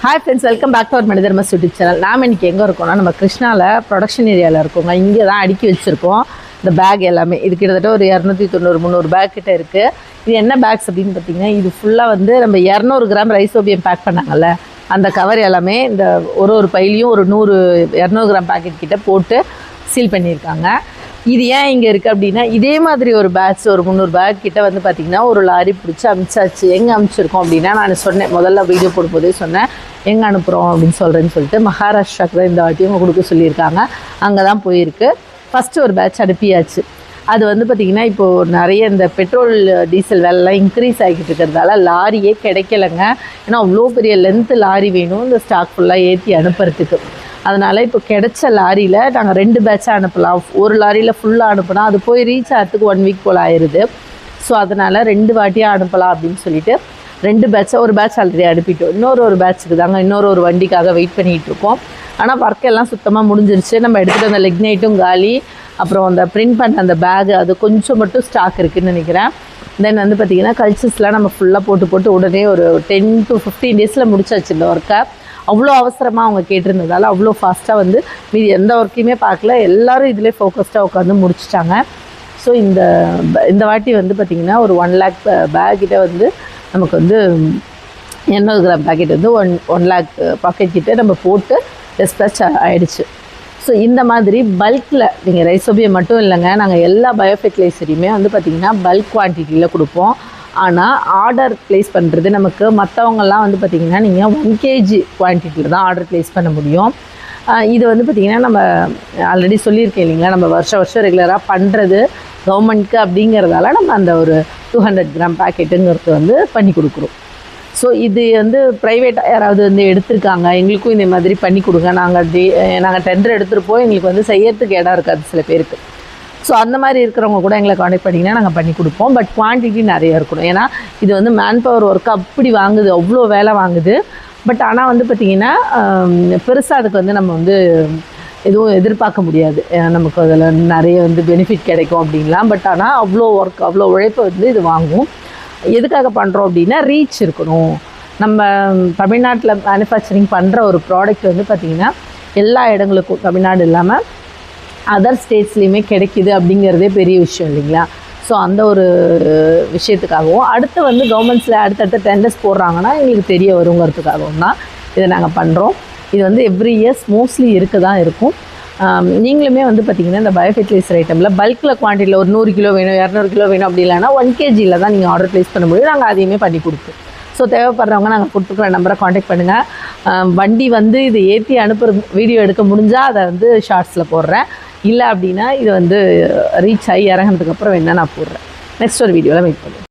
Hi friends, welcome back to our Mani Dharma YouTube channel. நாம் இன்னைக்கு எங்க இருக்கோம்னா நம்ம கிருஷ்ணால ப்ரொடக்ஷன் ஏரியால இருக்கோங்க. இங்க தான் அடுக்கி வச்சிருக்கோம் இந்த பேக் எல்லாமே. இது கிட்டத்தட்ட ஒரு 290 300 பேக் கிட்ட இருக்கு. இது என்ன பேக்ஸ் அப்படினு பாத்தீங்கன்னா இது ஃபுல்லா வந்து நம்ம 200 கிராம் ரைசோபியம் பேக் பண்ணாங்கல்ல அந்த கவர் எல்லாமே இந்த ஒரு பையிலயும் ஒரு 200 கிராம் பாக்கெட் கிட்ட போட்டு சீல் பண்ணிருக்காங்க. இது ஏன் இங்கே இருக்குது அப்படின்னா இதே மாதிரி ஒரு பேட்ச் ஒரு 300 பேக் கிட்ட வந்து பார்த்திங்கன்னா ஒரு லாரி பிடிச்சி அனுப்பிச்சாச்சு. எங்கே அனுப்பிச்சிருக்கோம் அப்படின்னா நான் சொன்னேன் முதல்ல வீடியோ போடும்போதே சொன்னேன் எங்கே அனுப்புகிறோம் அப்படின்னு சொல்கிறேன்னு சொல்லிட்டு மகாராஷ்டிராவுக்கு தான் இந்த வாட்டியும் கொடுக்க சொல்லியிருக்காங்க. அங்கே தான் போயிருக்கு. ஃபஸ்ட்டு ஒரு பேட்ச் அனுப்பியாச்சு. அது வந்து பார்த்திங்கன்னா இப்போது நிறைய இந்த பெட்ரோல் டீசல் விலைலாம் இன்க்ரீஸ் ஆகிட்டு இருக்கிறதால லாரியே கிடைக்கலைங்க. ஏன்னா அவ்வளோ பெரிய லென்த்து லாரி வேணும் இந்த ஸ்டாக் ஃபுல்லாக ஏற்றி அனுப்புறதுக்கு. அதனால் இப்போ கிடைச்ச லாரியில் நாங்கள் 2 பேட்சாக அனுப்பலாம். ஒரு லாரியில் ஃபுல்லாக அனுப்புனா அது போய் ரீச் ஆகிறதுக்கு 1 வீக் போல் ஆயிடுது. ஸோ அதனால் 2 வாட்டியாக அனுப்பலாம் அப்படின்னு சொல்லிட்டு 2 பேட்சாக ஒரு பேட்ச் ஆல்ரெடி அனுப்பிட்டோம். இன்னொரு பேட்சுக்கு தாங்க இன்னொரு வண்டிக்காக வெயிட் பண்ணிகிட்டு இருக்கோம். ஆனால் ஒர்க்கெல்லாம் சுத்தமாக முடிஞ்சிருச்சு. நம்ம எடுத்துகிட்டு வந்த லெக் நைட்டும் காலி. அப்புறம் அந்த பிரிண்ட் பண்ண அந்த பேகு அது கொஞ்சம் மட்டும் ஸ்டாக் இருக்குதுன்னு நினைக்கிறேன். தென் வந்து பார்த்திங்கன்னா கல்ச்சர்ஸ்லாம் நம்ம ஃபுல்லாக போட்டு உடனே ஒரு 10 to 15 டேஸில் முடிச்சாச்சு இந்த ஒர்க்கை. அவ்வளோ அவசரமாக அவங்க கேட்டிருந்ததால் அவ்வளோ ஃபாஸ்ட்டாக வந்து மீதி எந்த ஒர்க்கையுமே பார்க்கல. எல்லோரும் இதிலே ஃபோக்கஸ்டாக உட்காந்து முடிச்சிட்டாங்க. ஸோ இந்த வாட்டி வந்து பார்த்திங்கன்னா ஒரு 1 lakh பேக்கிட்ட வந்து நமக்கு வந்து 200 கிராம் பேக்கெட் வந்து 1 lakh பாக்கெட் கிட்டே நம்ம போட்டு டிஸ்பேச் ஆகிடுச்சு. ஸோ இந்த மாதிரி பல்கில் நீங்கள் ரைசோபியம் மட்டும் இல்லைங்க, நாங்கள் எல்லா பயோஃபெர்டிலைசரையுமே வந்து பார்த்திங்கன்னா பல்க் குவான்டிட்டியில் கொடுப்போம். ஆனால் ஆர்டர் ப்ளேஸ் பண்ணுறது நமக்கு மற்றவங்கெல்லாம் வந்து பார்த்திங்கன்னா நீங்கள் 1 kg குவான்டிட்டியில் தான் ஆர்டர் ப்ளேஸ் பண்ண முடியும். இது வந்து பார்த்திங்கன்னா நம்ம ஆல்ரெடி சொல்லியிருக்கேன் இல்லைங்களா, நம்ம வருஷம் ரெகுலராக பண்ணுறது கவர்மெண்ட்க்கு அப்படிங்கிறதால நம்ம அந்த ஒரு 200 கிராம் பேக்கெட்டுங்கிறது வந்து பண்ணி கொடுக்குறோம். ஸோ இது வந்து ப்ரைவேட்டாக யாராவது வந்து எடுத்திருக்காங்க எங்களுக்கும் இந்த மாதிரி பண்ணி கொடுங்க, நாங்கள் டெண்டர் எடுத்துருப்போம், எங்களுக்கு வந்து செய்யறதுக்கு இடம் இருக்காது சில பேருக்கு. ஸோ அந்த மாதிரி இருக்கிறவங்க கூட எங்களை காண்டக்ட் பண்ணிங்கன்னா நாங்கள் பண்ணி கொடுப்போம். பட் குவான்டிட்டி நிறைய இருக்கணும். ஏன்னா இது வந்து மேன் பவர் ஒர்க்கு அப்படி வாங்குது, அவ்வளோ வேலை வாங்குது. பட் ஆனால் வந்து பார்த்திங்கன்னா பெருசாக அதுக்கு வந்து நம்ம வந்து எதுவும் எதிர்பார்க்க முடியாது. நமக்கு அதில் நிறைய வந்து பெனிஃபிட் கிடைக்கும் அப்படின்லாம். பட் ஆனால் அவ்வளோ ஒர்க் அவ்வளோ உழைப்பை வந்து இது வாங்கும். எதுக்காக பண்ணுறோம் அப்படின்னா ரீச் இருக்கணும். நம்ம தமிழ்நாட்டில் மேனுஃபேக்சரிங் பண்ணுற ஒரு ப்ராடக்ட் வந்து பார்த்திங்கன்னா எல்லா இடங்களுக்கும் தமிழ்நாடு இல்லாமல் அதர் ஸ்டேட்ஸ்லேயுமே கிடைக்கிது அப்படிங்கிறதே பெரிய விஷயம் இல்லைங்களா. ஸோ அந்த ஒரு விஷயத்துக்காகவும் அடுத்து வந்து கவர்மெண்ட்ஸில் அடுத்தடுத்த டெண்டர்ஸ் போடுறாங்கன்னா எங்களுக்கு தெரிய வருங்கிறதுக்காகவும் தான் இதை நாங்கள் பண்ணுறோம். இது வந்து எவ்ரி இயர்ஸ் மோஸ்ட்லி இருக்கும். நீங்களுமே வந்து பார்த்திங்கன்னா இந்த பயோஃபெர்டிலைசர் ஐட்டமில் பல்கில் குவான்டிட்டியில் ஒரு 100 கிலோ வேணும் 200 கிலோ வேணும் அப்படி இல்லைனா 1 kgயில் தான் நீங்கள் ஆர்டர் ப்ளேஸ் பண்ண முடியும். நாங்கள் அதையுமே பண்ணி கொடுப்போம். ஸோ தேவைப்படுறவங்க நாங்கள் கொடுத்துருக்குற நம்பரை காண்டாக்ட் பண்ணுங்கள். வண்டி வந்து இது ஏற்றி அனுப்புகிற வீடியோ எடுக்க முடிஞ்சால் அதை வந்து ஷார்ட்ஸில் போடுறேன். இல்லை அப்படின்னா இது வந்து ரீச் ஆகி இறங்கினதுக்கப்புறம் வேணால் நான் போடுறேன். நெக்ஸ்ட் ஒரு வீடியோவில் மீட் பண்ணுவேன்.